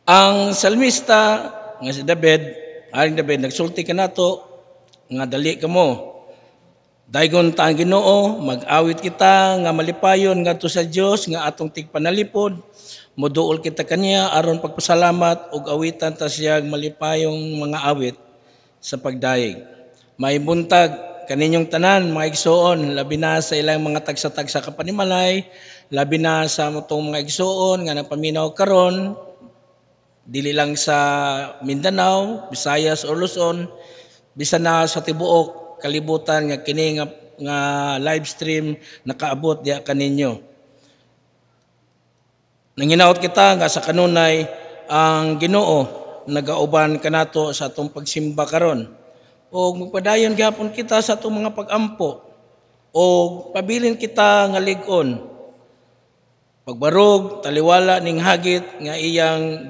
Ang salmista nga si David, Haring David, nagsulti ka nato nga dali kamo. Daygon ta ang Ginoo, mag-awit kita nga malipayon ngadto sa Dios nga atong tigpanalipod. Moduol kita kaniya aron pagpasalamat ug awitan ta siyang malipayong mga awit sa pagdayeg. May buntag kaninyong tanan mga igsoon, labi na sa ilang mga tagsa-tagsa kapanimalay, labi na sa motong mga igsoon nga nagpaminaw karon, dili lang sa Mindanao, Visayas o Luzon, bisan na sa tibuok kalibutan nga kini nga live stream nakaabot diha kaninyo. Nanginaot kita nga sa kanunay ang Ginoo nagauban kanato sa atong pagsimba karon. O magpadayon gyapon kita sa atong mga pag-ampo o pabilin kita nga lig-on. Pagbarog, taliwala ning hagit nga iyang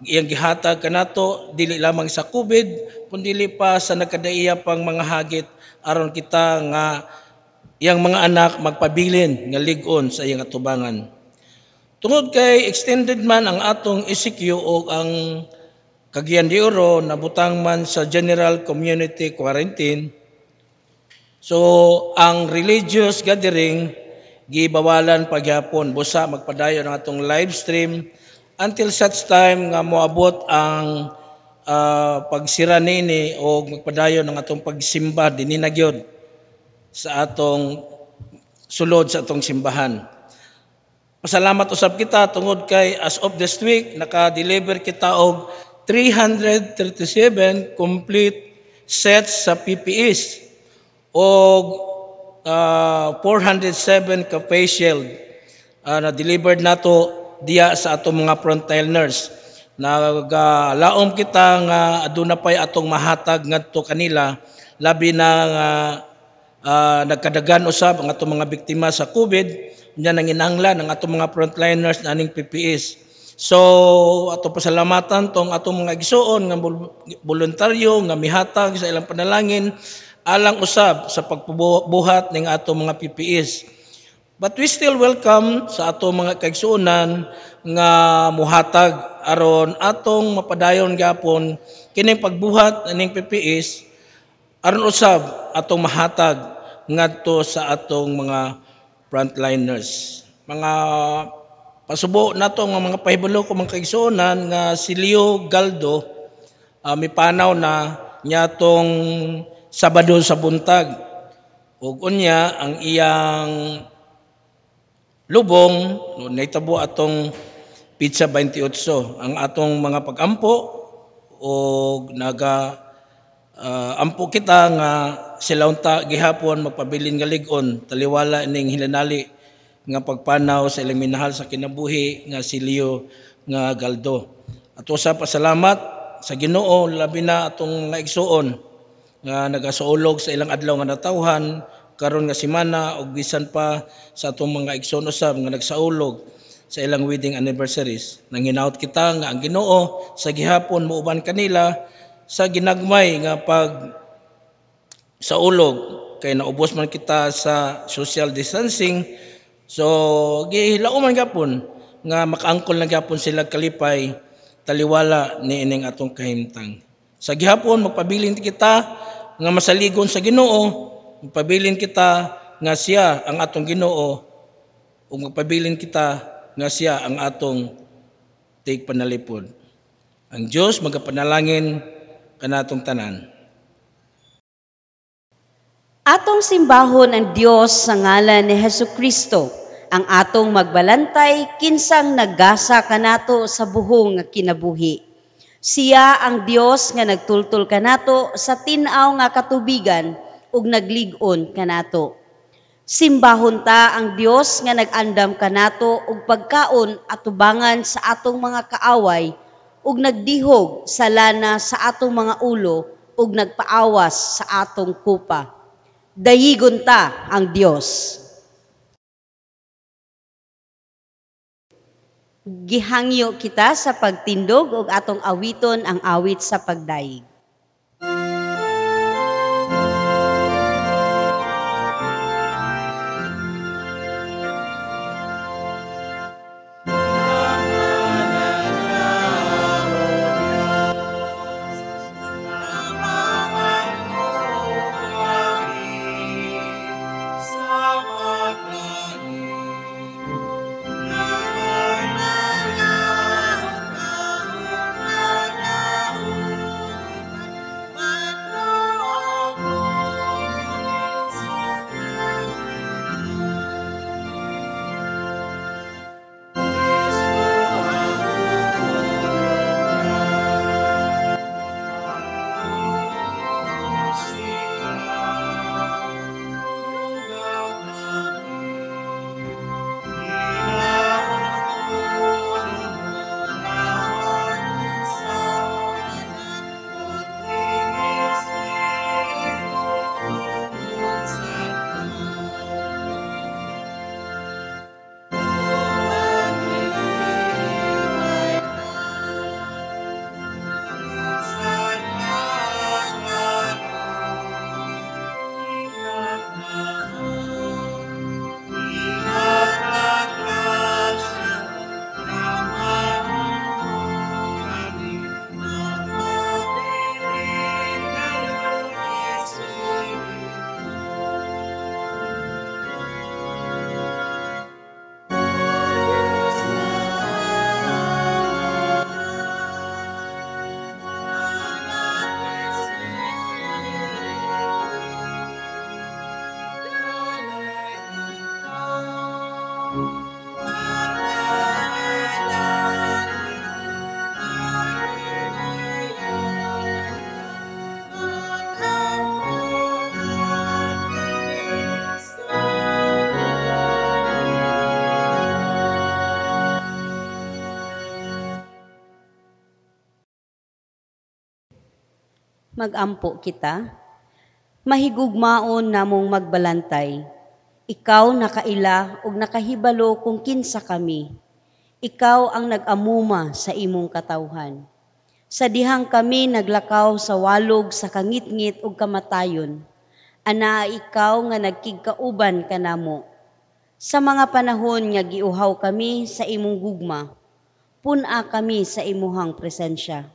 gihatag kanato dili lamang sa COVID kundi pa sa nagkadaiya pang mga hagit aron kita nga iyang mga anak magpabilin nga lig-on sa iyang atubangan. Tungod kay extended man ang atong ECQ o ang Cagayan de Oro nabutang man sa General Community Quarantine. So ang religious gathering gibawalan pagyapon busa magpadayon ang atong live stream until such time nga moabot ang pagsira nini o magpadayon ang atong pagsimba dinhi na gyud sa atong sulod sa atong simbahan. Pasalamat usab kita tungod kay as of this week naka-deliver kita og 337 complete sets sa PPEs og 407 ka face shield na delivered nato diya sa atong mga frontliners. Nagalaom kita nga aduna pay atong mahatag ngadto kanila labi na nga nagkadagan usab ang atong mga biktima sa COVID. Nya nanginahanglan ang atong mga frontliners na aning PPEs. So ato pasalamatan tong atong mga igsoon nga voluntaryo nga mihatag sa ilang panalangin alang usab sa pagbuhat ning atong mga PPEs. But we still welcome sa atong mga kaigsuonan nga muhatag aron atong mapadayon gyapon kining pagbuhat ning PPEs aron usab atong mahatag ngadto sa atong mga frontliners. Mga Pasubo nato nga mga pahibalo ko mga kaigsuonan nga si Leo Galdo may panaw na niya tong Sabado sa buntag. Ug unya ang iyang lubong naitabo atong Pizza 28. Ang atong mga pag-ampo o ampo kita nga sila unta gihapon magpabilin nga lig-on taliwala ning hinanali nga pagpanaw sa ilang minahal sa kinabuhi nga si Leo nga Galdo. At usa pasalamat sa Ginoo labi na atong mga igsuon nga nagasuolog sa ilang adlaw nga natawhan karon nga semana ug bisan pa sa atong mga igsoon usab nga nagsaulog sa ilang wedding anniversaries. Nanginaut kita nga ang Ginoo sa gihapon muuban kanila sa ginagmay nga pag saulog kay naubos man kita sa social distancing. So gihilao man gyapon nga makaangkol na gyapon sila kalipay taliwala ni ining atong kahimtang. Sa gihapon magpabilin kita nga masaligon sa Ginoo. Magpabilin kita nga siya ang atong Ginoo ug magpabilin kita nga siya ang atong tigpanalipod. Ang Dios magapanalangin kanatong tanan. Atong simbahon ang Dios sa ngalan ni Hesukristo, ang atong magbalantay kinsang naggasa kanato sa buhong nga kinabuhi. Siya ang Dios nga nagtultol kanato sa tin-aw nga katubigan ug naglig-on kanato. Simbahon ta ang Dios nga nag-andam kanato og pagkaon atubangan sa atong mga kaaway ug nagdihog sa lana sa atong mga ulo ug nagpaawas sa atong kupa. Dayigon ta ang Dios. Gihangyo kita sa pagtindog ug atong awiton ang awit sa pagdayeg. Magampo kita. Mahigugmaon namong magbalantay. Ikaw nakaila ug nakahibalo kung kinsa kami. Ikaw ang nag-amuma sa imong katawhan. Sa dihang kami naglakaw sa walog sa kangitngit ug kamatayon. Ana ikaw nga nagkigkauban kanamo. Sa mga panahon nga giuhaw kami sa imong gugma, pun-a kami sa imuhang presensya.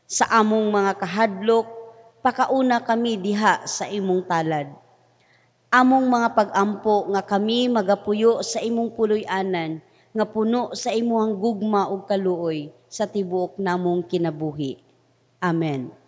Sa among mga kahadlok, pakauna kami diha sa imong talad. Among mga pag-ampo nga kami magapuyo sa imong puloy-anan, nga puno sa imuhang gugma ug kaluoy sa tibuok namong kinabuhi. Amen.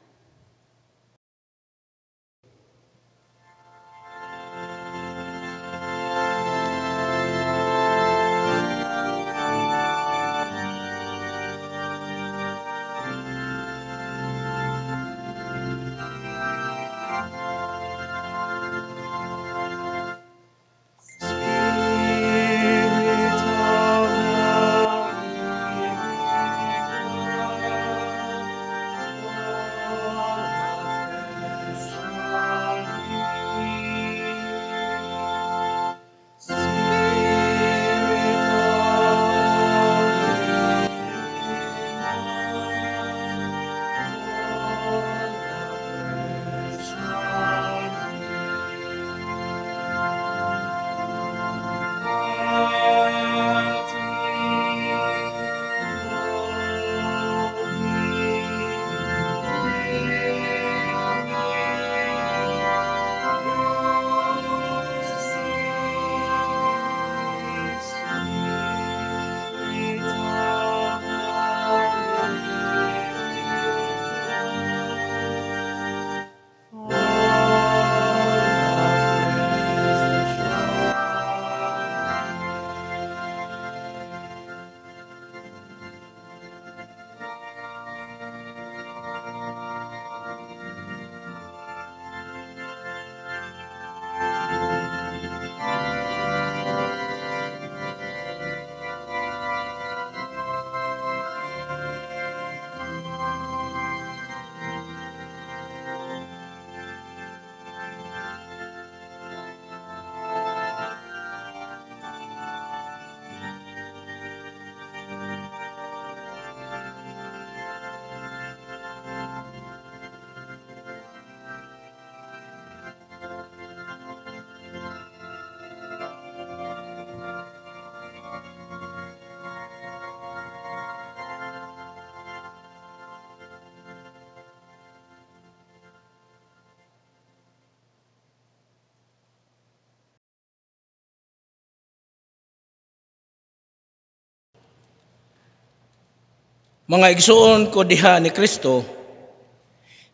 Mga igsuon ko diha ni Kristo,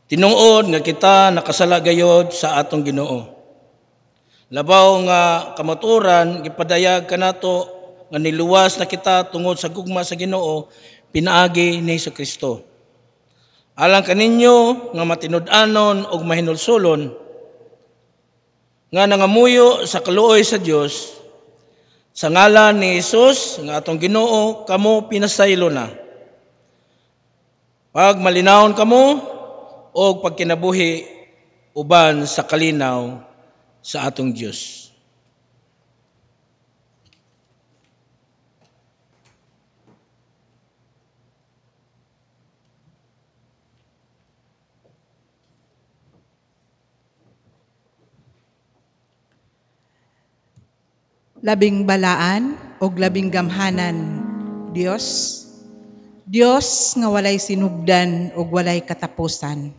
tinuod nga kita nakasala gayod sa atong Ginoo. Labaw nga kamatuoran gipadayag kanato nga niluwas na kita tungod sa gugma sa Ginoo pinaagi ni Kristo. Alang kaninyo nga matinud-anon og mahinulsulon nga nangamuyo sa kaluoy sa Dios, sa ngalan ni Hesus nga atong Ginoo kamo pinasaylo na. Pag malinawon kamo o pagkinabuhi uban sa kalinaw sa atong Diyos. Labing balaan o labing gamhanan, Dios. Dios nga walay sinugdan o walay katapusan.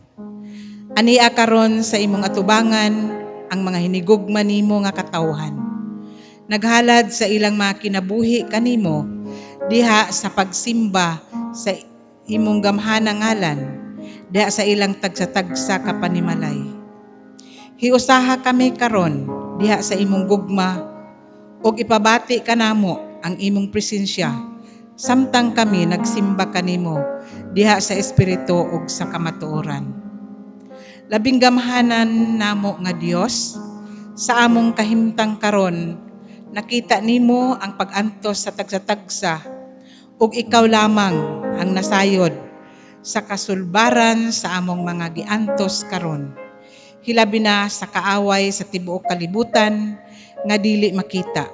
Ania karon sa imong atubangan ang mga hinigugma nimo nga katawhan. Naghalad sa ilang mga kinabuhi kanimo diha sa pagsimba sa imong gamhanang ngalan, diha sa ilang tagsa-tagsa ka panimalay. Hiusaha kami karon diha sa imong gugma og ipabati kanamo ang imong presensya samtang kami nagsimba kanimo diha sa espiritu ug sa kamatuoran. Labing gamhanan namo nga Dios, sa among kahimtang karon nakita nimo ang pag-antos sa tagsa-tagsa ug ikaw lamang ang nasayod sa kasulbaran sa among mga giantos karon. Hilabi na sa kaaway sa tibuok kalibutan nga dili makita.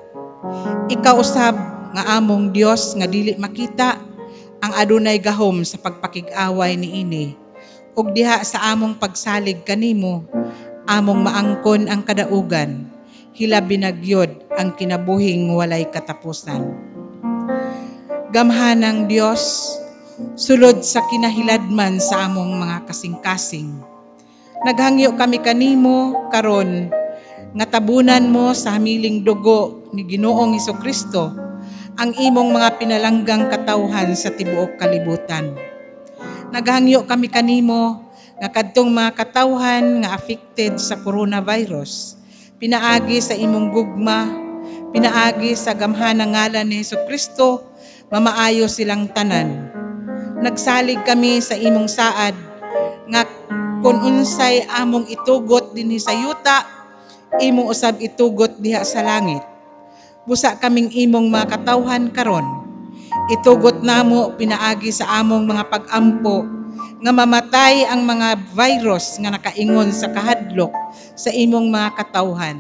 Ikaw usab nga among Dios nga dili makita ang adunay gahom sa pagpakig-away niini ug diha sa among pagsalig kanimo among maangkon ang kadaugan, hilabi na gyud ang kinabuhing walay katapusan. Gamhanang Dios, sulod sa kinahiladman sa among mga kasing-kasing, naghangyo kami kanimo karon nga tabunan mo sa hamiling dugo ni Ginoong Hesukristo ang imong mga pinalanggang katawhan sa tibuok kalibutan. Naghangyo kami kanimo nga kadtong mga katawhan nga affected sa coronavirus, pinaagi sa imong gugma, pinaagi sa gamhanang ngalan ni Hesukristo, mamaayo silang tanan. Nagsalig kami sa imong saad nga kun unsay among itugot dinhi sa yuta, imong usab itugot diha sa langit. Busa kaming imong mga katawhan karon. Itugot namo pinaagi sa among mga pag-ampo nga mamatay ang mga virus nga nakaingon sa kahadlok sa imong mga katawhan.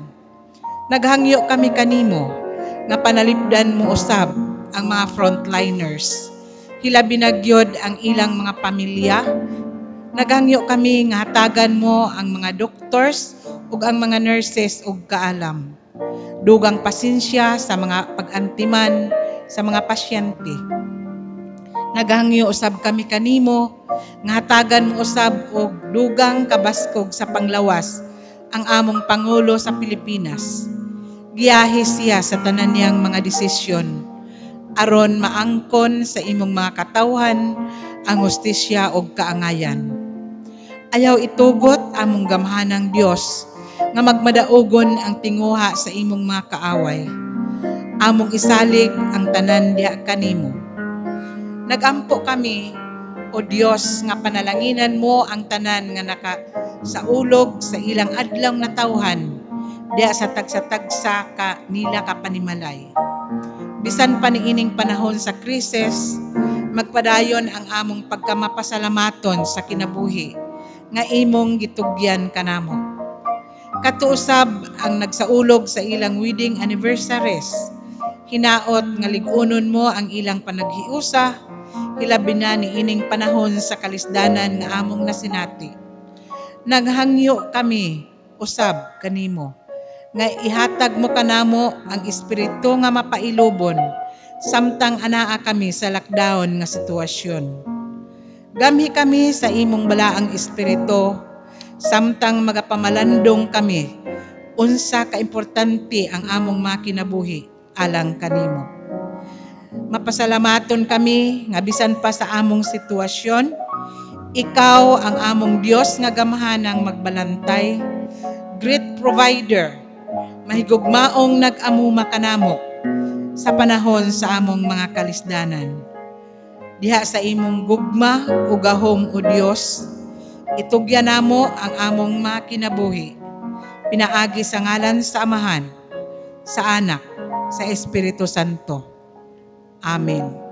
Naghangyo kami kanimo nga panalipdan mo usab ang mga frontliners. Hilabi na gyud ang ilang mga pamilya. Naghangyo kami nga hatagan mo ang mga doctors ug ang mga nurses og kaalam. Dugang pasensya sa mga pag-antiman sa mga pasyente. Naghangyo usab kami kanimo nga hatagan mo usab og dugang kabaskog sa panglawas ang among Pangulo sa Pilipinas. Giyahi siya sa tanan niyang mga desisyon aron maangkon sa imong mga katawhan ang hustisya og kaangayan. Ayaw itugot among gamhanang Dios nga magmadaugon ang tinguha sa imong mga kaaway. Among isalig ang tanan diha kanimo. Nagampo kami, O Dios, nga panalanginan mo ang tanan nga nakasaulog sa ilang adlaw na tawhan diha sa tagsa-tagsa ka nila kapanimalay. Bisan pa niining panahon sa krisis, magpadayon ang among pagkamapasalamaton sa kinabuhi nga imong gitugyan kanamo. Katuusab ang nagsaulog sa ilang wedding anniversaries. Hinaot nga lig-unon mo ang ilang panaghiusa, hilabi na ni ining panahon sa kalisdanan nga among nasinati. Naghangyo kami usab kanimo nga ihatag mo kanamo ang espiritu nga mapailubon samtang anaa kami sa lockdown nga sitwasyon. Gamhi kami sa imong balaang espiritu samtang magapamalandong kami unsa ka importante ang among makinabuhi alang kanimo. Mapasalamaton kami nga bisan pa sa among sitwasyon, ikaw ang among Dios nga gamhanang magbalantay, great provider, mahigugmaong nag-amuma kanamo sa panahon sa among mga kalisdanan. Diha sa imong gugma ug gahom o Dios, itugyan namo ang among makinabuhi, pinaagi sa ngalan sa Amahan, sa Anak, sa Espiritu Santo. Amen.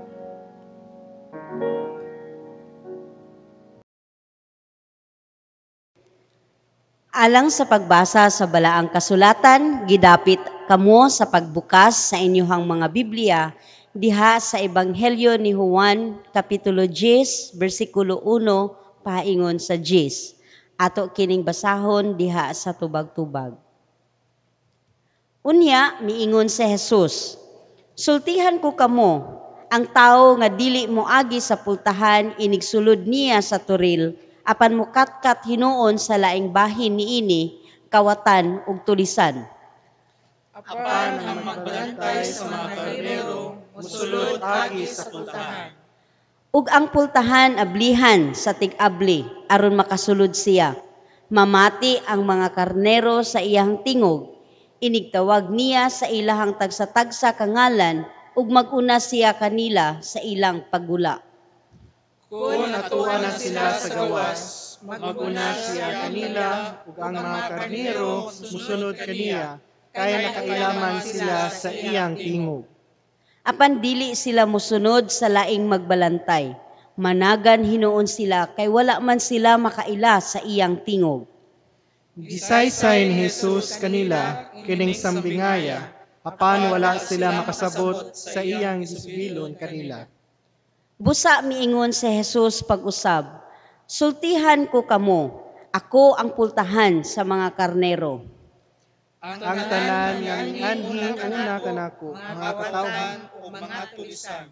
Alang sa pagbasa sa balaang kasulatan, gidapit kamo sa pagbukas sa inyong mga Biblia diha sa Ebanghelyo ni Juan, Kapitulo 10, versikulo 1, paingon sa 10. Ato kining basahon diha sa tubag-tubag. Unya, miingon si Jesus, sultihan ko kamo, ang tao nga dili mo agi sa pultahan inigsulod niya sa turil, apan mukatkat hinuon sa laing bahin niini, kawatan ug tulisan. Apan ang magbalantay sa mga karnero, musulod agi sa pultahan. Ug ang pultahan ablihan sa tig-abli, aron makasulod siya. Mamati ang mga karnero sa iyang tingog, inigtawag niya sa ilahang tagsa-tagsa kangalan, ug maguna siya kanila sa ilang paggula. Kung atuan na sila sa gawas, maguna siya kanila, ug ang mga karnero musunod kaniya, kaya nakailaman sila sa iyang tingog. Apan dili sila musunod sa laing magbalantay. Managan hinuon sila kay wala man sila makaila sa iyang tingog. Gisaysay ni Jesus kanila kining sambingaya, apan wala sila makasabot sa iyang gisbilon kanila. Busa miingon si Jesus pag-usab, sultihan ko kamo, ako ang pultahan sa mga karnero. Ang tanan nga mianhi una kanako, mga katawhan o mga tulisan.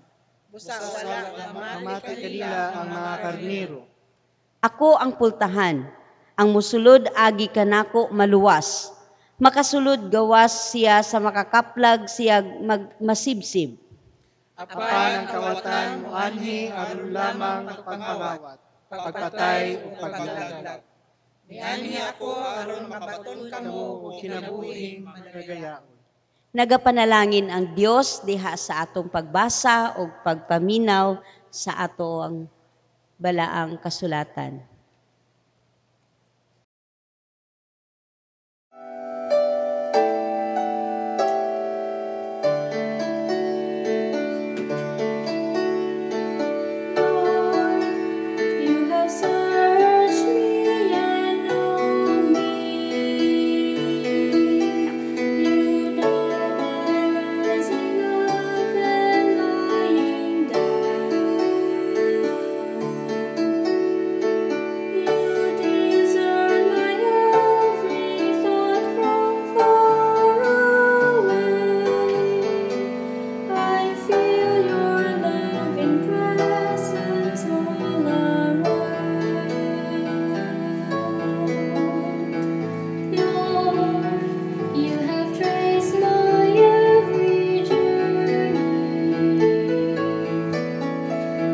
Busa wala mamati kanila ang mga karnero. Ako ang pultahan, ang musulod agi kanako maluwas. Makasulod gawas siya sa makakaplag siya masibsib. Apan ang kawatan mo anhi aron lamang pagpangawat, pagpatay o paglaglag. Niani ako aron mabaton kamo o kinabuhing magagayaon. Nagapanalangin ang Dios diha sa atong pagbasa o pagpaminaw sa atong balaang kasulatan. You have searched me and known me. You know my rising up and lying down. You discern my every thought from far away. I feel your loving presence all around. Lord, you have traced my every journey.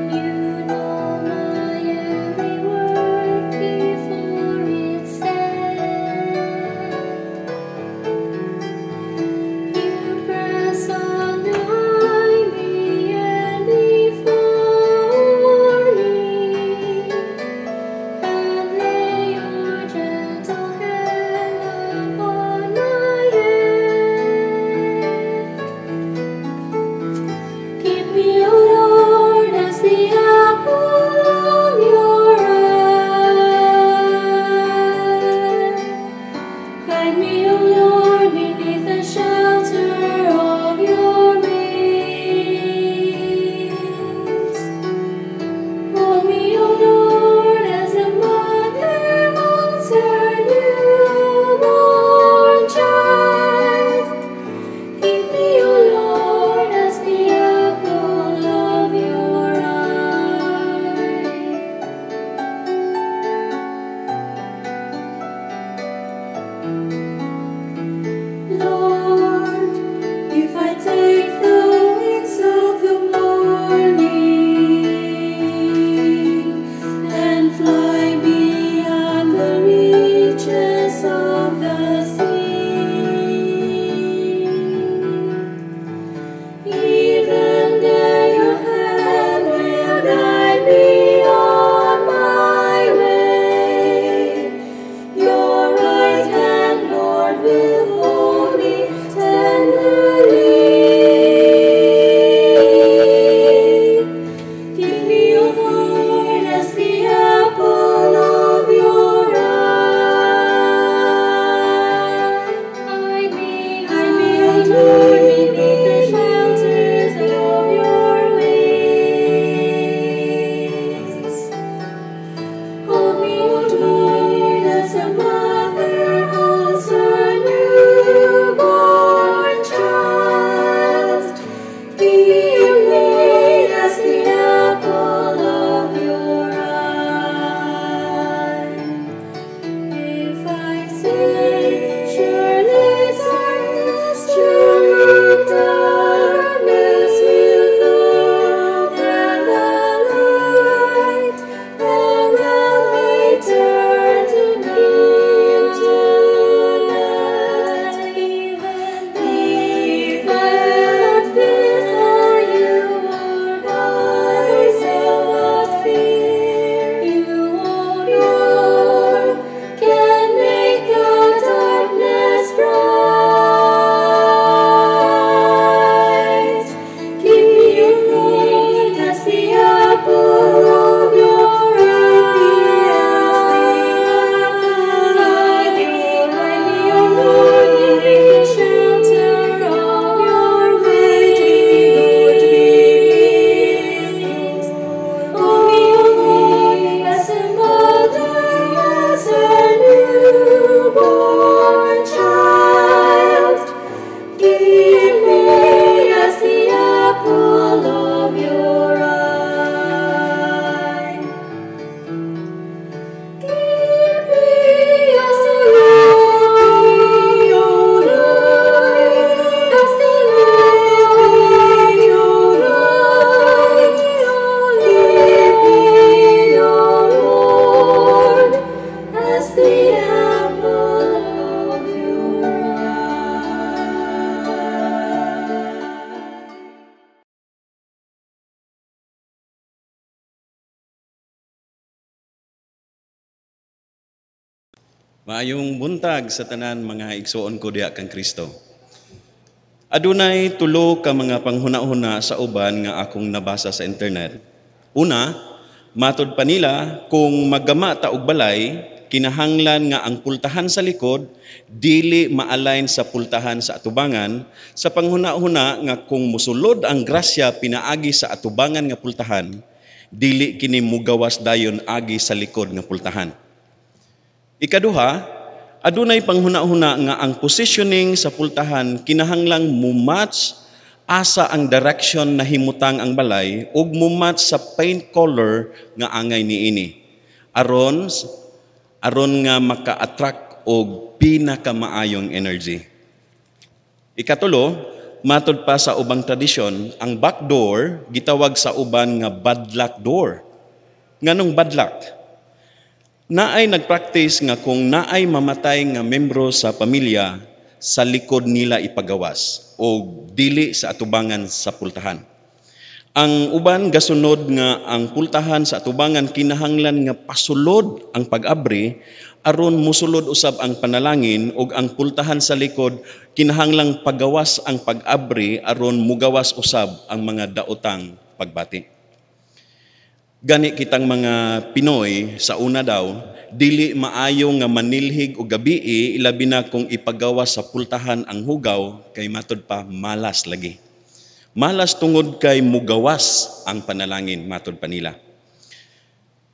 You know my every word before it's said. You press on behind me and before me, and lay your gentle hand upon my head. Keep me, O Lord, as the apple of your eye. Hide me, O Lord, beneath the shelter of your wings. Hold me, O Lord, as a mother holds her newborn child. Keep me, O Lord, as the apple of your eye. Lord, if I take the wings of the morning and fly beyond the reaches of the sea, even there your hand will guide me on my way. Your right hand, Lord, will hold me tenderly. Keep me, O Lord, as the apple of your eye. Hide me, O Lord, beneath the shelters of your wings. Hold me, O Lord, as a mother holds her newborn child. Keep me as the apple of Maayong buntag sa tanan mga igsoon ko diha kang Kristo. Adunay tulo ka mga panghuna-huna sa uban nga akong nabasa sa internet. Una, matod pa nila kung maggama ta og balay, kinahanglan nga ang pultahan sa likod dili ma-align sa pultahan sa atubangan sa panghuna-huna nga kung musulod ang grasya pinaagi sa atubangan nga pultahan, dili kini mugawas dayon agi sa likod nga pultahan. Ikaduha, adunay panghuna-huna nga ang positioning sa pultahan kinahanglang mumatch asa ang direction na himutang ang balay ug mumatch sa paint color nga angay niini. Aron nga maka-attract og pinakamaayong energy. Ikatulo, matod pa sa ubang tradisyon, ang back door gitawag sa uban nga bad luck door. Nganong bad luck? Naay nagpractice nga kung naay mamatay nga membro sa pamilya, sa likod nila ipagawas o dili sa atubangan sa pultahan. Ang uban gasunod nga ang pultahan sa atubangan kinahanglan nga pasulod ang pag-abri aron musulod usab ang panalangin ug ang pultahan sa likod kinahanglang pagawas ang pag-abri aron mugawas usab ang mga daotang pagbati. Gani kitang mga Pinoy sa una daw, dili maayo nga manilhig o gabii ilabi na kung ipagawas sa pultahan ang hugaw kay matod pa malas lagi. Malas tungod kay mugawas ang panalangin matod pa nila.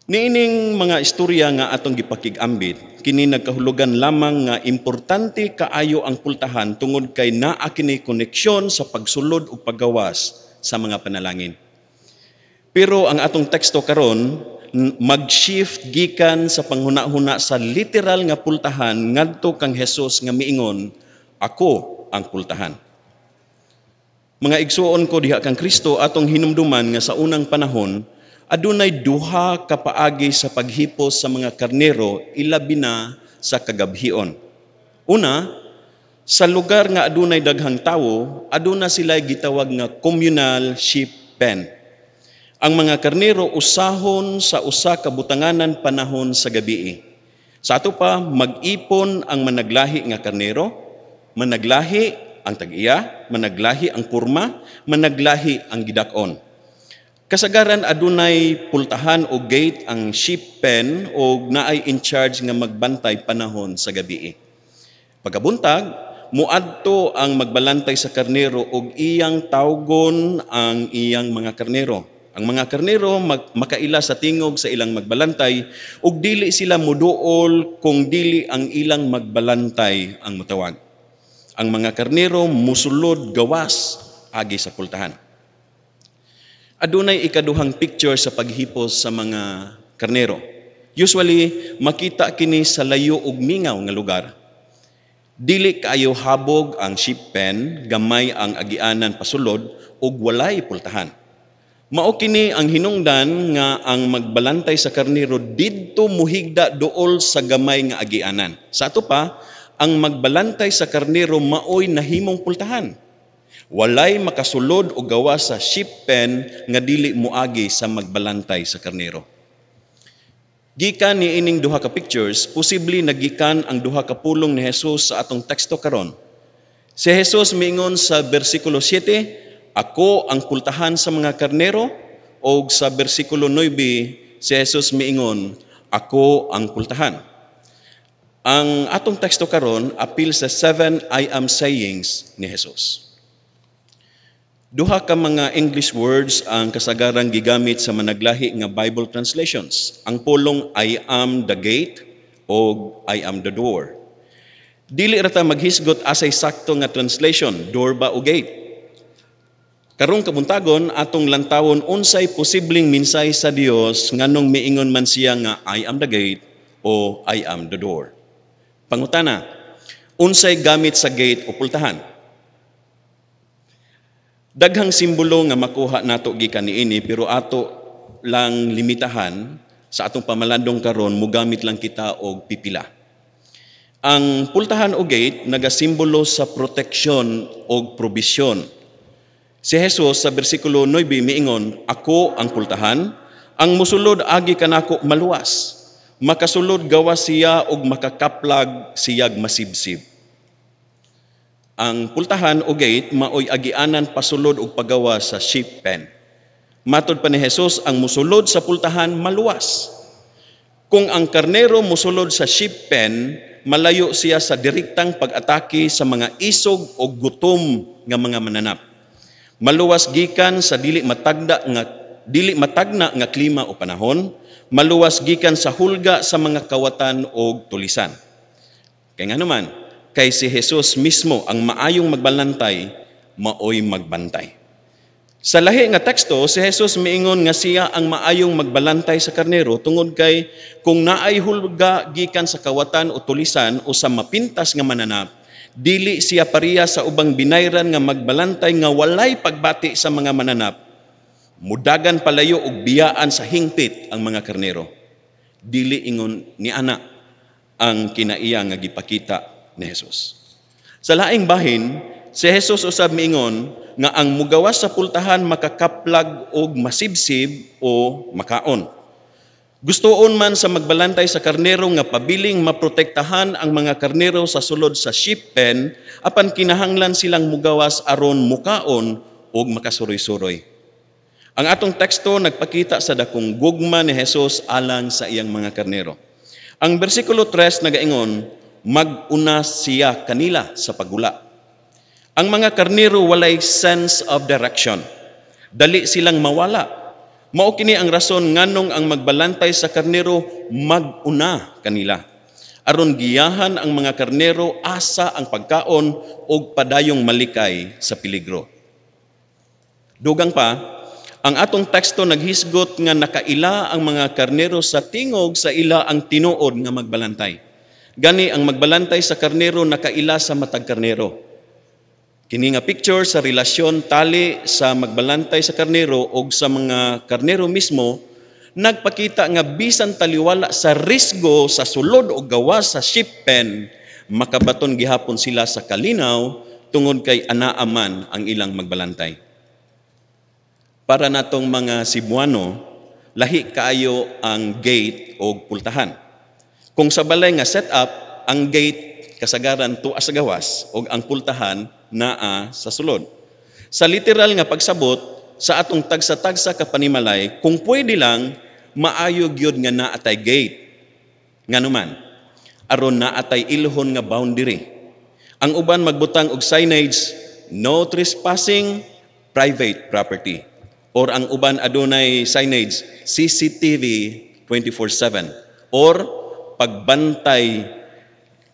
Niining mga istorya nga atong gipakig-ambit, kini nagkahulugan lamang nga importante kaayo ang pultahan tungod kay naa kini koneksyon sa pagsulod ug paggawas sa mga panalangin. Pero ang atong teksto karon mag-shift gikan sa panghuna-huna sa literal nga pultahan ngadto kang Hesus nga miingon, "Ako ang pultahan." Mga igsuon ko diha kang Kristo, atong hinumduman nga sa unang panahon adunay duha ka paagi sa paghipos sa mga karnero ilabi na sa kagabhion. Una, sa lugar nga adunay daghang tawo, aduna sila gitawag nga communal sheep pen. Ang mga karnero usahon sa usa ka butanganan panahon sa gabii. Sa ato pa, mag-ipon ang managlahi nga karnero, managlahi ang tag-iya, managlahi ang purma, managlahi ang gidakon. Kasagaran adunay pultahan o gate ang sheep pen o naay in charge nga magbantay panahon sa gabii. Pagkabuntag, muadto ang magbalantay sa karnero ug iyang tawgon ang iyang mga karnero. Ang mga karnero makaila sa tingog sa ilang magbalantay ug dili sila muduol kung dili ang ilang magbalantay ang mutawag. Ang mga karnero musulod gawas agi sa pultahan. Adunay ikaduhang picture sa paghipos sa mga karnero. Usually makita kini sa layo ug mingaw nga lugar. Dili kaayo habog ang sheep pen, gamay ang agianan pasulod ug walay pultahan. Mao kini ang hinungdan nga ang magbalantay sa karnero didto muhigda duol sa gamay nga agianan. Sa ato pa, ang magbalantay sa karnero maoy nahimong pultahan. Walay makasulod o gawas sa sheep pen nga dili muagi sa magbalantay sa karnero. Gikan ni ining duha ka pictures, posible nagikan ang duha ka pulong ni Jesus sa atong teksto karon. Si Jesus miingon sa bersikulo 7, "Ako ang pultahan sa mga karnero," o sa bersikulo 9, si Jesus miingon, "Ako ang pultahan." Ang atong teksto karon apil sa 7 I am sayings ni Jesus. Duha ka mga English words ang kasagarang gigamit sa managlahi nga Bible translations. Ang pulong I am the gate o I am the door. Dili rata maghisgot asay sakto nga translation, door ba o gate. Karong kabuntagon atong lantawon unsay posibleng minsay sa Dios nganong miingon man siya nga I am the gate o I am the door. Pangutana, unsay gamit sa gate o pultahan? Daghang simbolo nga makuha nato gikan niini pero ato lang limitahan sa atong pamalandong karon mugamit lang kita og pipila. Ang pultahan o gate nagasimbolo sa proteksyon o probisyon. Si Jesus sa bersikulo 9 miingon, "Ako ang pultahan, ang musulod agi kanako maluwas." Makasulod gawas siya og makakaplag siyag masibsib. Ang pultahan o gate maoy agianan pasulod og pagawas sa sheep pen. Matod pa ni Jesus, ang musulod sa pultahan maluwas. Kung ang karnero musulod sa sheep pen, malayo siya sa direktang pag-atake sa mga isog o gutom nga mga mananap. Maluwas gikan sa dili matagna nga klima o panahon, maluwas gikan sa hulga sa mga kawatan o tulisan. Kaya nga naman, kay si Jesus mismo ang maayong magbalantay, maoy magbantay. Sa lahi nga teksto, si Jesus miingon nga siya ang maayong magbalantay sa karnero tungod kay kung naay hulga gikan sa kawatan o tulisan o sa mapintas nga mananap, dili siya pareha sa ubang binayran nga magbalantay nga walay pagbati sa mga mananap. Mudagan palayo og biyaan sa hingpit ang mga karnero. Dili ingon ni ana ang kinaiya nga gipakita ni Jesus. Sa laing bahin, si Jesus usab miingon nga ang mugawas sa pultahan makakaplag og masibsib o makaon. Gustoon man sa magbalantay sa karnero nga pabiling maprotektahan ang mga karnero sa sulod sa sheep pen apan kinahanglan silang mugawas aron mukaon og makasuroy-suroy. Ang atong teksto nagpakita sa dakong gugma ni Jesus alang sa iyang mga karnero. Ang bersikulo 3 nagaingon, mag-una siya kanila sa pagula. Ang mga karnero walay sense of direction. Dali silang mawala. Mao kini ang rason nganong ang magbalantay sa karnero mag-una kanila. Aron giyahan ang mga karnero asa ang pagkaon og padayong malikay sa peligro. Dugang pa, ang atong teksto naghisgot nga nakaila ang mga karnero sa tingog sa ila ang tinuod nga magbalantay. Gani ang magbalantay sa karnero nakaila sa matag karnero. Kini nga picture sa relasyon tali sa magbalantay sa karnero o sa mga karnero mismo, nagpakita nga bisan taliwala sa risgo sa sulod o gawas sa sheep pen, makabaton gihapon sila sa kalinaw tungod kay anaaman ang ilang magbalantay. Para natong mga Cebuano, lahi kaayo ang gate o pultahan. Kung sa balay nga setup, ang gate kasagaran tuwa sa gawas o ang pultahan naa sa sulod. Sa literal nga pagsabot, sa atong tagsa-tagsa ka panimalay, kung pwede lang, maayo gyud nga naatay gate. Nganuman, aron naatay ilhon nga boundary. Ang uban magbutang og signage, no trespassing, private property. Or ang uban adunay signage, CCTV 24/7. Or pagbantay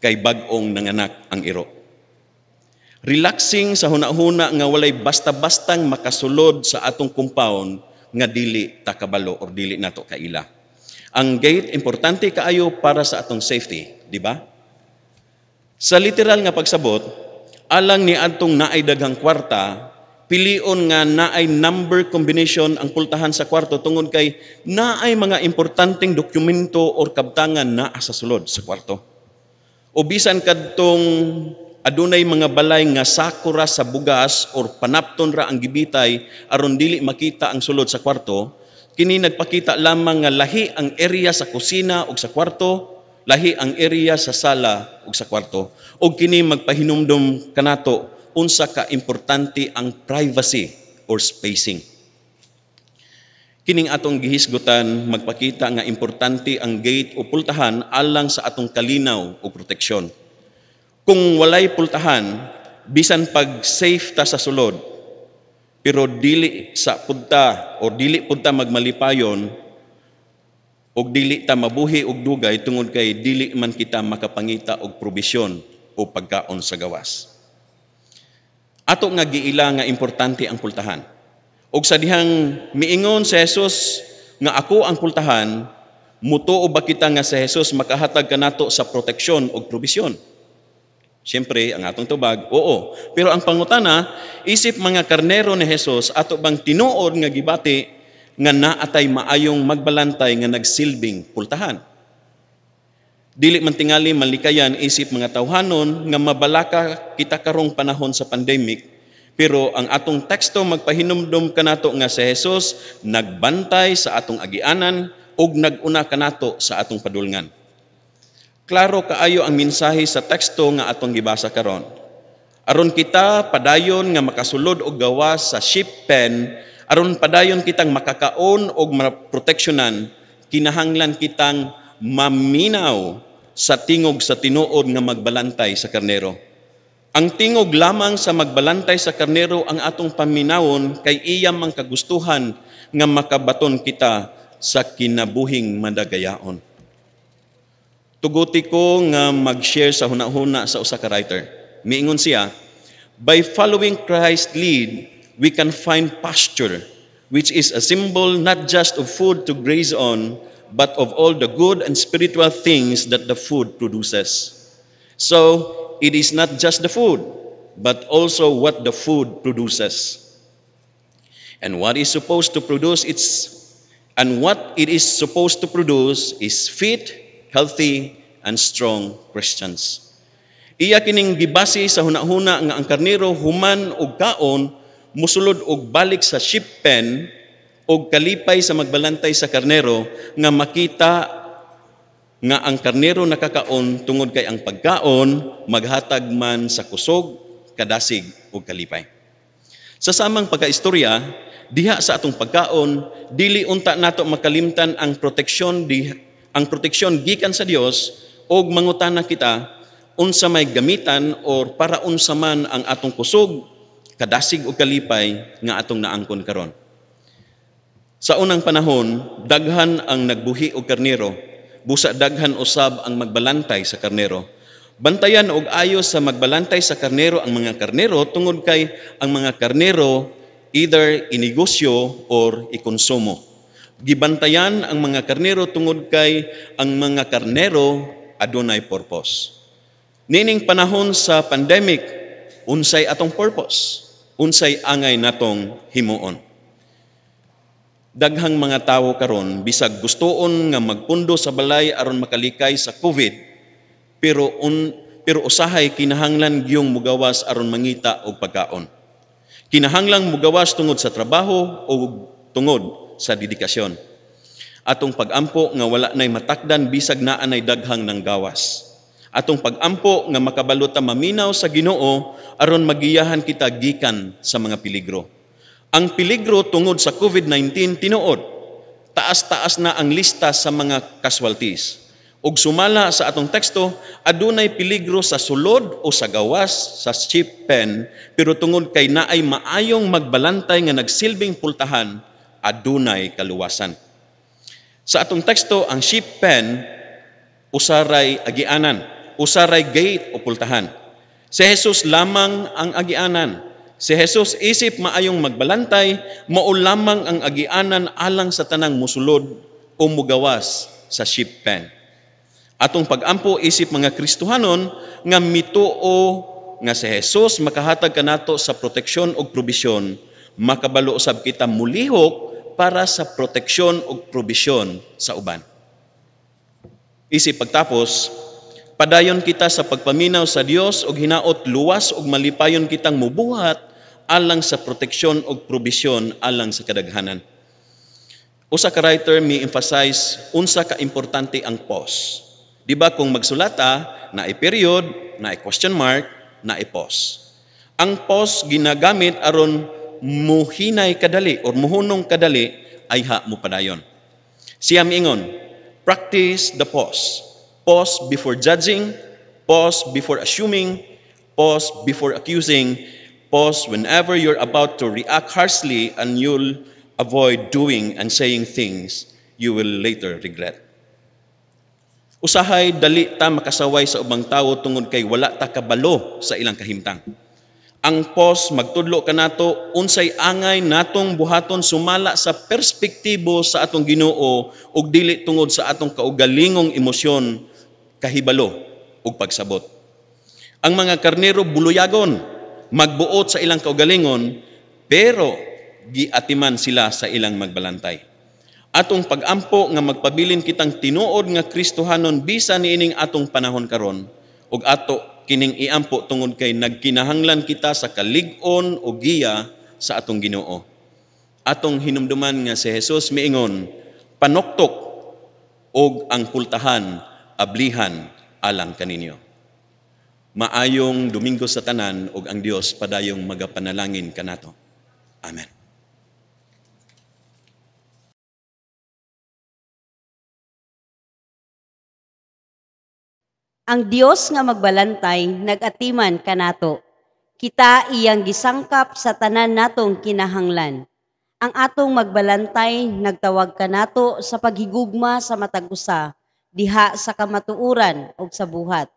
kay bag-ong nanganak ang iro. Relaxing sa hunahuna nga walay basta-bastang makasulod sa atong compound nga dili takabalo or dili nato kaila. Ang gate importante kaayo para sa atong safety, di ba? Sa literal nga pagsabot, alang ni adtong naay daghang kwarta, pilion nga naay number combination ang pultahan sa kwarto tungod kay naay mga importanteng dokumento or kabtangan naa sa sulod sa kwarto. O bisan kadtong adunay mga balay nga sakura sa bugas or panapton ra ang gibitay aron dili makita ang sulod sa kwarto, kini nagpakita lamang nga lahi ang area sa kusina ug sa kwarto, lahi ang area sa sala ug sa kwarto. Og kini magpahinumdom kanato unsa ka importante ang privacy or spacing. Kining atong gihisgutan magpakita nga importante ang gate o pultahan alang sa atong kalinaw o proteksyon. Kung walay pultahan, bisan pag safe ta sa sulod, pero dili sa punta o dili punta magmalipayon o dili ta mabuhi og dugay tungod kay dili man kita makapangita og probisyon o pagkaon sa gawas. Ato nga giila nga importante ang pultahan. Og sa dihang miingon si Jesus nga ako ang pultahan, mutuo ba kita nga si Jesus makahatag kanato sa proteksyon o probisyon? Siyempre, ang atong tubag, oo. Pero ang pangutana, isip mga karnero ni Jesus, ato bang tinuod nga gibati nga naatay maayong magbalantay nga nagsilbing pultahan? Dili man tingali malikayan isip mga tawhanon nga mabalaka kita karong panahon sa pandemic Pero ang atong teksto magpahinumdom kanato nga si Jesus nagbantay sa atong agianan ug naguna kanato sa atong padulngan. Klaro kaayo ang mensahe sa teksto nga atong gibasa karon. Aron kita padayon nga makasulod og gawas sa sheep pen, aron padayon kitang makakaon og maproteksyonan, kinahanglan kitang maminaw sa tingog sa tinuod nga magbalantay sa karnero. Ang tingog lamang sa magbalantay sa karnero ang atong paminawon kay iya mang kagustuhan nga makabaton kita sa kinabuhing madagayaon. Tuguti ko nga mag-share sa hunahuna sa usa ka writer. Miingon siya, by following Christ's lead, we can find pasture, which is a symbol not just of food to graze on, but of all the good and spiritual things that the food produces. So, it is not just the food, but also what the food produces. And what it is supposed to produce is fit, healthy, and strong Christians. Iya kining gibasi sa hunahuna nga ang karnero human og kaon musulod og balik sa sheep pen og kalipay sa magbalantay sa karnero nga makita nga ang karnero nakakaon tungod kay ang pagkaon maghatag man sa kusog, kadasig ug kalipay. Sa samang pagkaistorya, diha sa atong pagkaon, dili unta nato makalimtan ang proteksyon gikan sa Dios og mangutana kita unsa may gamitan or para unsa man ang atong kusog, kadasig ug kalipay nga atong naangkon karon. Sa unang panahon, daghan ang nagbuhi og karnero. Busa daghan usab ang magbalantay sa karnero. Bantayan og ayos sa magbalantay sa karnero ang mga karnero tungod kay ang mga karnero either inegosyo or ikonsumo. Gibantayan ang mga karnero tungod kay ang mga karnero adunay purpose. Nining panahon sa pandemic, unsay atong purpose? Unsay angay natong himuon? Daghang mga tawo karon bisag gustoon nga magpundo sa balay aron makalikay sa COVID, pero usahay kinahanglan giyong mugawas aron mangita og pagkaon. Kinahanglang mugawas tungod sa trabaho o tungod sa dedikasyon. Atong pagampo nga wala nay matakdan bisag naa nay daghang nang gawas. Atong pagampo nga makabalo ta maminaw sa Ginoo aron magiyahan kita gikan sa mga peligro. Ang peligro tungod sa COVID-19 tinuod. Taas-taas na ang lista sa mga casualties. Ug sumala sa atong teksto, adunay peligro sa sulod o sa gawas sa sheep pen, pero tungod kay naay maayong magbalantay nga nagsilbing pultahan, adunay kaluwasan. Sa atong teksto, ang sheep pen usaray agianan, usaray gate o pultahan. Si Jesus lamang ang agianan. Si Jesus isip maayong magbalantay, mao lamang ang agianan alang sa tanang musulod o mugawas sa sheep pen. Atong pagampo isip mga Kristohanon nga mituo nga si Jesus makahatag kanato sa proteksyon ug probisyon, makabalo usab kita mulihok para sa proteksyon ug probisyon sa uban. Isip pagtapos, padayon kita sa pagpaminaw sa Dios ug hinaot luwas ug malipayon kitang mubuhat alang sa proteksyon ug probisyon alang sa kadaghanan. Usa ka writer mi-emphasize unsa ka importante ang pause. Di ba kung magsulata, na period, na question mark, na pause. Ang pause ginagamit aron muhinay kadali or muhunong kadali ay mo padayon. Siya miingon, practice the pause. Pause before judging, pause before assuming, pause before accusing, pause whenever you're about to react harshly, and you'll avoid doing and saying things you will later regret. Usahay dali ta makasaway sa ubang tawo tungod kay wala ta kabalo sa ilang kahimtang. Ang pause magtudlo kanato unsay angay natong buhaton sumala sa perspektibo sa atong Ginoo ug dili tungod sa atong kaugalingong emosyon, kahibalo ug pagsabot. Ang mga karnero buluyagon, magbuot sa ilang kaugalingon, pero giatiman sila sa ilang magbalantay. Atong pagampo nga magpabilin kitang tinuod nga Kristohanon bisan niining atong panahon karon, ug ato kining iampo tungod kay nagkinahanglan kita sa kalig-on o giya sa atong Ginoo. Atong hinumduman nga si Jesus miingon, panoktok og ang pultahan ablihan alang kaninyo. Maayong Domingo sa tanan ug ang Dios padayong magapanalangin kanato. Amen. Ang Dios nga magbalantay nagatiman kanato. Kita iyang gisangkap sa tanan natong kinahanglan. Ang atong magbalantay nagtawag kanato sa paghigugma sa matag usa, diha sa kamatuuran ug sa buhat.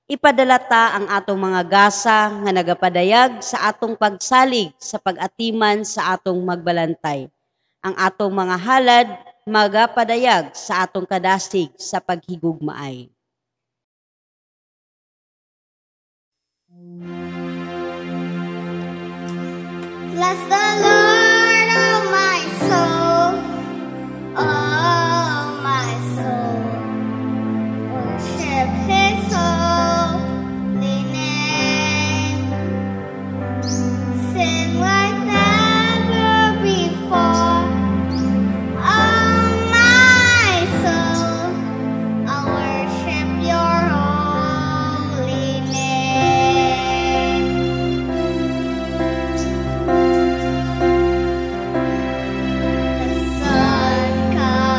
Ipadalata ang atong mga gasa nga nagapadayag sa atong pagsalig sa pag-atiman sa atong magbalantay. Ang atong mga halad magapadayag sa atong kadasig sa paghigugmaay. Bless the Lord, oh my soul, oh my soul. Worship His holy name. Sing like never before, oh my soul. I'll worship Your holy name. The sun comes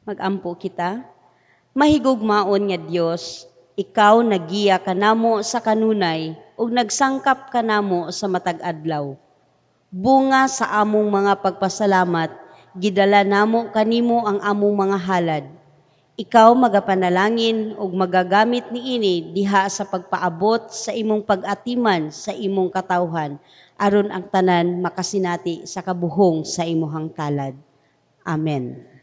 Magampo kita. Mahigugmaon nga Dios, ikaw nagiya kanamo sa kanunay ug nagsangkap kanamo sa matag adlaw. Bunga sa among mga pagpasalamat, gidala namo kanimo ang among mga halad. Ikaw magapanalangin ug magagamit niini diha sa pagpaabot sa imong pag-atiman sa imong katawhan aron ang tanan makasinati sa kabuhong sa imong talad. Amen.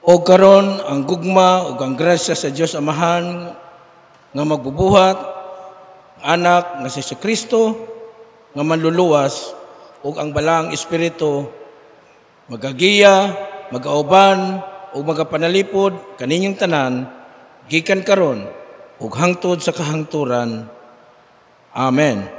O karon ang gugma ug ang grasya sa Dios Amahan nga magbubuhat anak nga si Kristo nga manluluwas ug ang balang espiritu magagiya, magauban ug magapanalipod kaninyong tanan gikan karon ug hangtod sa kahangturan. Amen.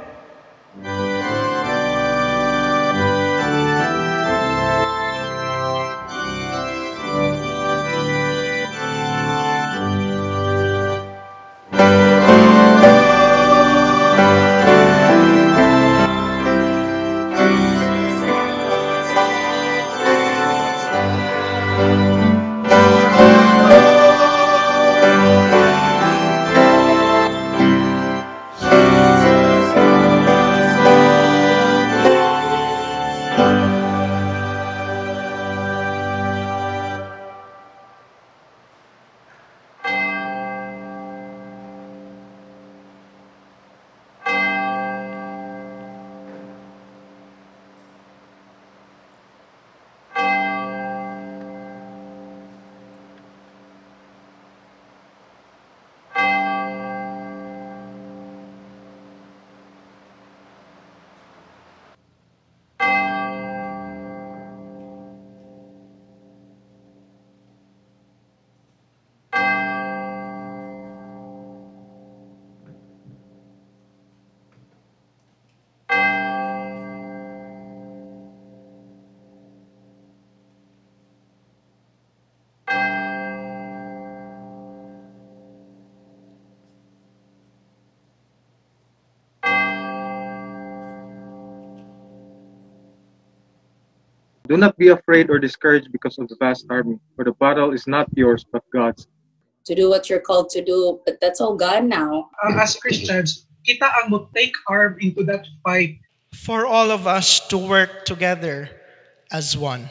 Do not be afraid or discouraged because of the vast army, for the battle is not yours but God's. To do what you're called to do, but that's all God now. As Christians, kita ang take arm into that fight for all of us to work together as one.